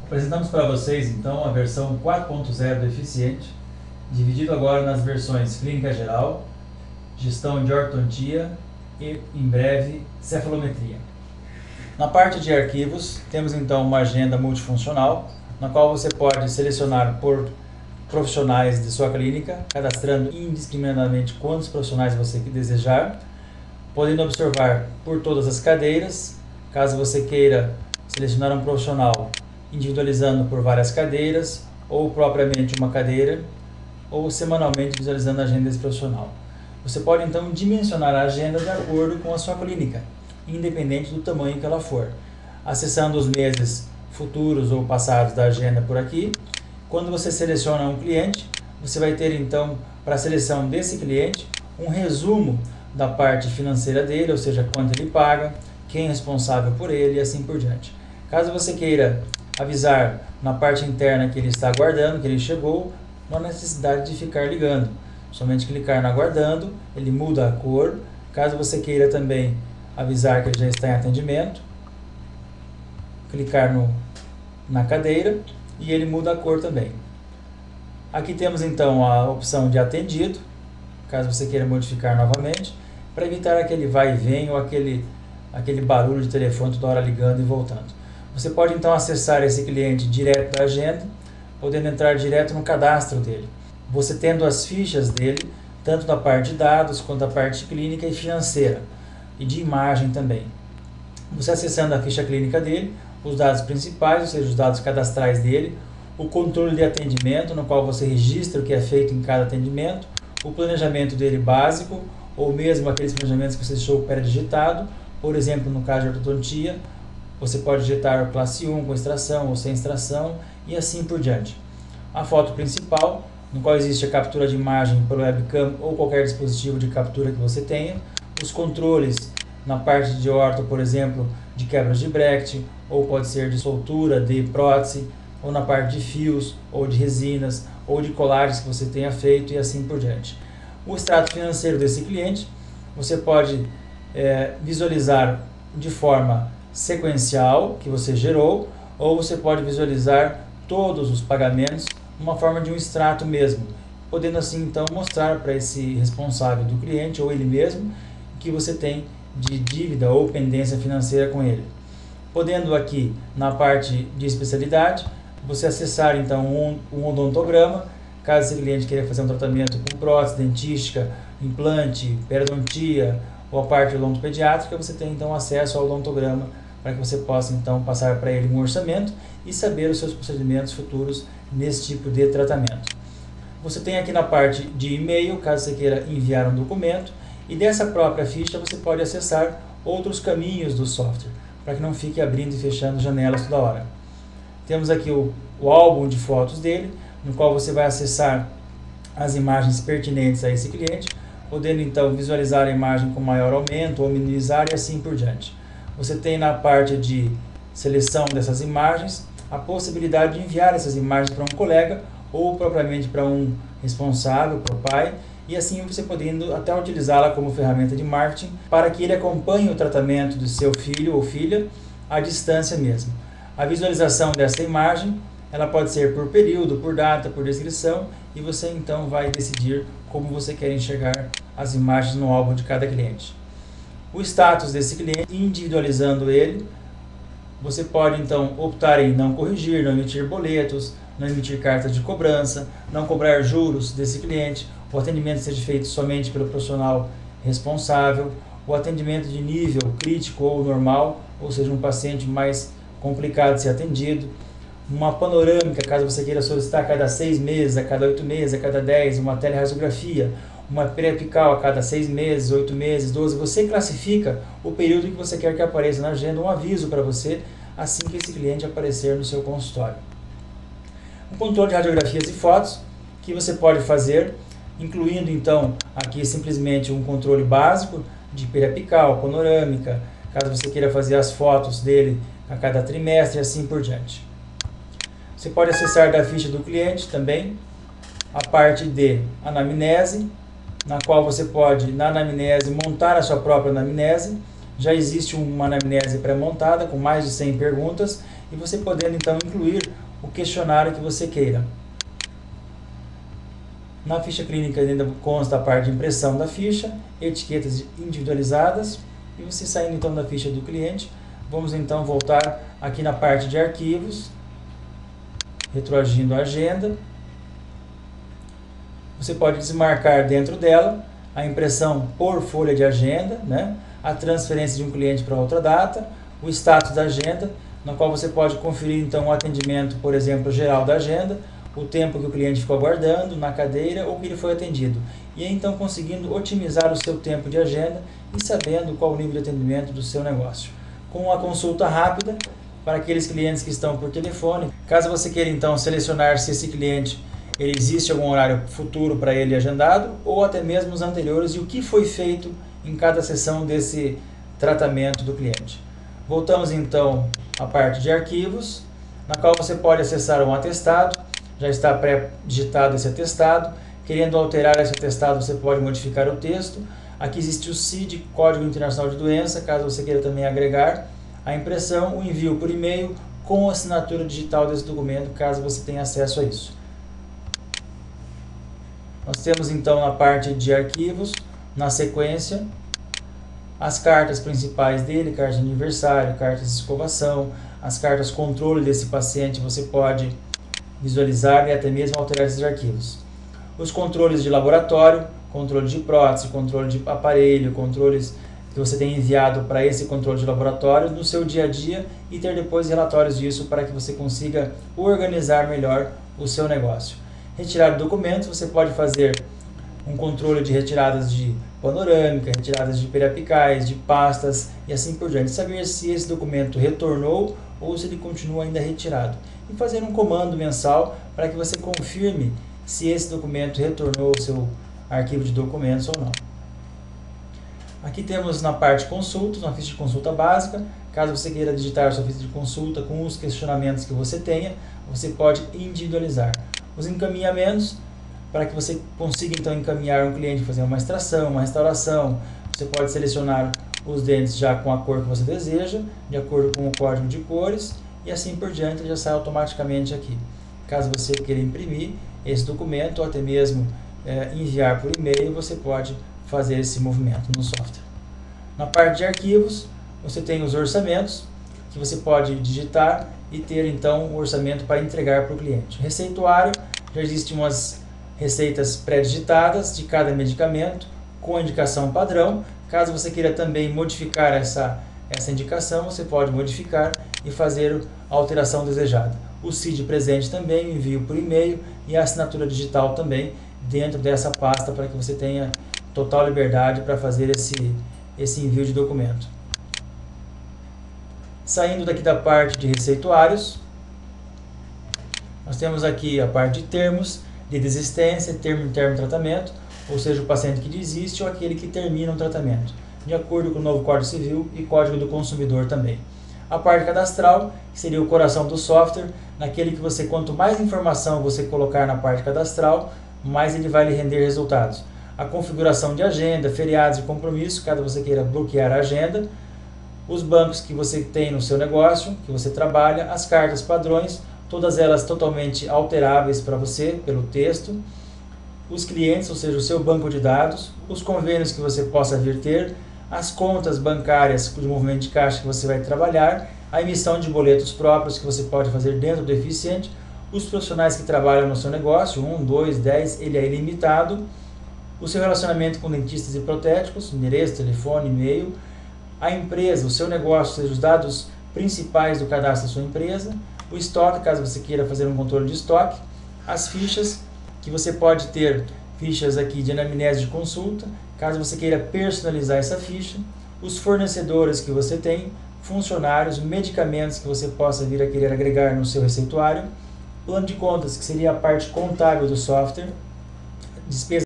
Apresentamos para vocês então a versão 4.0 do Eficiente, dividido agora nas versões Clínica Geral, Gestão de Ortodontia e, em breve, Cefalometria. Na parte de arquivos, temos então uma agenda multifuncional, na qual você pode selecionar por profissionais de sua clínica, cadastrando indiscriminadamente quantos profissionais você desejar, podendo observar por todas as cadeiras, caso você queira selecionar um profissional individualizando por várias cadeiras, ou propriamente uma cadeira, ou semanalmente visualizando a agenda desse profissional. Você pode então dimensionar a agenda de acordo com a sua clínica, independente do tamanho que ela for. Acessando os meses futuros ou passados da agenda por aqui, quando você seleciona um cliente, você vai ter então, para a seleção desse cliente, um resumo da parte financeira dele, ou seja, quanto ele paga, quem é responsável por ele e assim por diante. Caso você queira avisar na parte interna que ele está aguardando, que ele chegou, não há necessidade de ficar ligando. Somente clicar no aguardando, ele muda a cor. Caso você queira também avisar que ele já está em atendimento, clicar na cadeira e ele muda a cor também. Aqui temos então a opção de atendido, caso você queira modificar novamente, para evitar aquele vai e vem ou aquele barulho de telefone toda hora ligando e voltando. Você pode então acessar esse cliente direto da agenda, podendo entrar direto no cadastro dele. Você tendo as fichas dele, tanto da parte de dados, quanto da parte clínica e financeira, e de imagem também. Você acessando a ficha clínica dele, os dados principais, ou seja, os dados cadastrais dele, o controle de atendimento, no qual você registra o que é feito em cada atendimento, o planejamento dele básico, ou mesmo aqueles planejamentos que você deixou pré-digitado, por exemplo, no caso de ortodontia, você pode digitar classe 1 com extração ou sem extração e assim por diante. A foto principal, no qual existe a captura de imagem pelo webcam ou qualquer dispositivo de captura que você tenha. Os controles na parte de orto, por exemplo, de quebras de bracket, ou pode ser de soltura, de prótese, ou na parte de fios, ou de resinas, ou de colares que você tenha feito e assim por diante. O extrato financeiro desse cliente, você pode visualizar de forma sequencial que você gerou, ou você pode visualizar todos os pagamentos uma forma de um extrato mesmo, podendo assim então mostrar para esse responsável do cliente ou ele mesmo que você tem de dívida ou pendência financeira com ele. Podendo aqui na parte de especialidade, você acessar então um odontograma, caso esse cliente queira fazer um tratamento com prótese, dentística, implante, periodontia ou a parte odontopediátrica, você tem então acesso ao odontograma para que você possa então passar para ele um orçamento e saber os seus procedimentos futuros nesse tipo de tratamento. Você tem aqui na parte de e-mail, caso você queira enviar um documento, e dessa própria ficha você pode acessar outros caminhos do software, para que não fique abrindo e fechando janelas toda hora. Temos aqui o álbum de fotos dele, no qual você vai acessar as imagens pertinentes a esse cliente, podendo então visualizar a imagem com maior aumento ou minimizar e assim por diante. Você tem na parte de seleção dessas imagens a possibilidade de enviar essas imagens para um colega ou propriamente para um responsável, para o pai, e assim você podendo até utilizá-la como ferramenta de marketing para que ele acompanhe o tratamento do seu filho ou filha à distância mesmo. A visualização dessa imagem, ela pode ser por período, por data, por descrição, e você então vai decidir como você quer enxergar as imagens no álbum de cada cliente. O status desse cliente, individualizando ele, você pode então optar em não corrigir, não emitir boletos, não emitir cartas de cobrança, não cobrar juros desse cliente, o atendimento seja feito somente pelo profissional responsável, o atendimento de nível crítico ou normal, ou seja, um paciente mais complicado de ser atendido, uma panorâmica, caso você queira solicitar a cada 6 meses, a cada 8 meses, a cada 10, uma teleradiografia, uma pré-apical a cada 6 meses, 8 meses, 12, você classifica o período que você quer que apareça na agenda, um aviso para você, assim que esse cliente aparecer no seu consultório. Um controle de radiografias e fotos, que você pode fazer, incluindo então aqui simplesmente um controle básico de periapical, panorâmica, caso você queira fazer as fotos dele a cada trimestre e assim por diante. Você pode acessar da ficha do cliente também a parte de anamnese, na qual você pode, na anamnese, montar a sua própria anamnese. Já existe uma anamnese pré-montada com mais de 100 perguntas e você podendo então incluir o questionário que você queira. Na ficha clínica ainda consta a parte de impressão da ficha, etiquetas individualizadas, e você saindo então da ficha do cliente, vamos então voltar aqui na parte de arquivos, retroagindo a agenda. Você pode desmarcar dentro dela a impressão por folha de agenda, né? A transferência de um cliente para outra data, o status da agenda, no qual você pode conferir então o atendimento, por exemplo, geral da agenda, o tempo que o cliente ficou aguardando na cadeira ou que ele foi atendido. E aí, então conseguindo otimizar o seu tempo de agenda e sabendo qual o nível de atendimento do seu negócio. Com uma consulta rápida para aqueles clientes que estão por telefone. Caso você queira então selecionar se esse cliente existe algum horário futuro para ele agendado ou até mesmo os anteriores e o que foi feito em cada sessão desse tratamento do cliente. Voltamos então à parte de arquivos, na qual você pode acessar um atestado. Já está pré-digitado esse atestado. Querendo alterar esse atestado, você pode modificar o texto. Aqui existe o CID, Código Internacional de Doença, caso você queira também agregar a impressão, o envio por e-mail com assinatura digital desse documento, caso você tenha acesso a isso. Nós temos então na parte de arquivos, na sequência, as cartas principais dele, cartas de aniversário, cartas de escovação, as cartas controle desse paciente, você pode visualizar e até mesmo alterar esses arquivos. Os controles de laboratório, controle de prótese, controle de aparelho, controles que você tem enviado para esse controle de laboratório no seu dia a dia e ter depois relatórios disso para que você consiga organizar melhor o seu negócio. Retirar documentos, você pode fazer um controle de retiradas de panorâmica, retiradas de periapicais, de pastas e assim por diante. Saber se esse documento retornou ou se ele continua ainda retirado. E fazer um comando mensal para que você confirme se esse documento retornou ao seu arquivo de documentos ou não. Aqui temos na parte consultas, uma ficha de consulta básica. Caso você queira digitar sua ficha de consulta com os questionamentos que você tenha, você pode individualizar. Os encaminhamentos, para que você consiga então encaminhar um cliente, fazer uma extração, uma restauração. Você pode selecionar os dentes já com a cor que você deseja, de acordo com o código de cores, e assim por diante ele já sai automaticamente aqui. Caso você queira imprimir esse documento ou até mesmo enviar por e-mail, você pode fazer esse movimento no software. Na parte de arquivos, você tem os orçamentos, que você pode digitar e ter então o orçamento para entregar para o cliente. Receituário, já existem umas receitas pré-digitadas de cada medicamento, com a indicação padrão. Caso você queira também modificar essa indicação, você pode modificar e fazer a alteração desejada. O CID presente também, o envio por e-mail e a assinatura digital também dentro dessa pasta para que você tenha total liberdade para fazer esse envio de documento. Saindo daqui da parte de receituários, nós temos aqui a parte de termos de desistência, termo de tratamento, ou seja, o paciente que desiste ou aquele que termina o tratamento, de acordo com o novo Código Civil e Código do Consumidor também. A parte cadastral, que seria o coração do software, naquele que você, quanto mais informação você colocar na parte cadastral, mais ele vai lhe render resultados. A configuração de agenda, feriados e compromisso, caso você queira bloquear a agenda, os bancos que você tem no seu negócio, que você trabalha, as cartas padrões, todas elas totalmente alteráveis para você, pelo texto, os clientes, ou seja, o seu banco de dados, os convênios que você possa vir ter, as contas bancárias de movimento de caixa que você vai trabalhar, a emissão de boletos próprios que você pode fazer dentro do Eficiente, os profissionais que trabalham no seu negócio, 1, 2, 10, ele é ilimitado, o seu relacionamento com dentistas e protéticos, endereço, telefone, e-mail, a empresa, o seu negócio, ou seja, os dados principais do cadastro da sua empresa, o estoque, caso você queira fazer um controle de estoque, as fichas, que você pode ter fichas aqui de anamnese de consulta, caso você queira personalizar essa ficha, os fornecedores que você tem, funcionários, medicamentos que você possa vir a querer agregar no seu receituário, plano de contas, que seria a parte contábil do software, despesas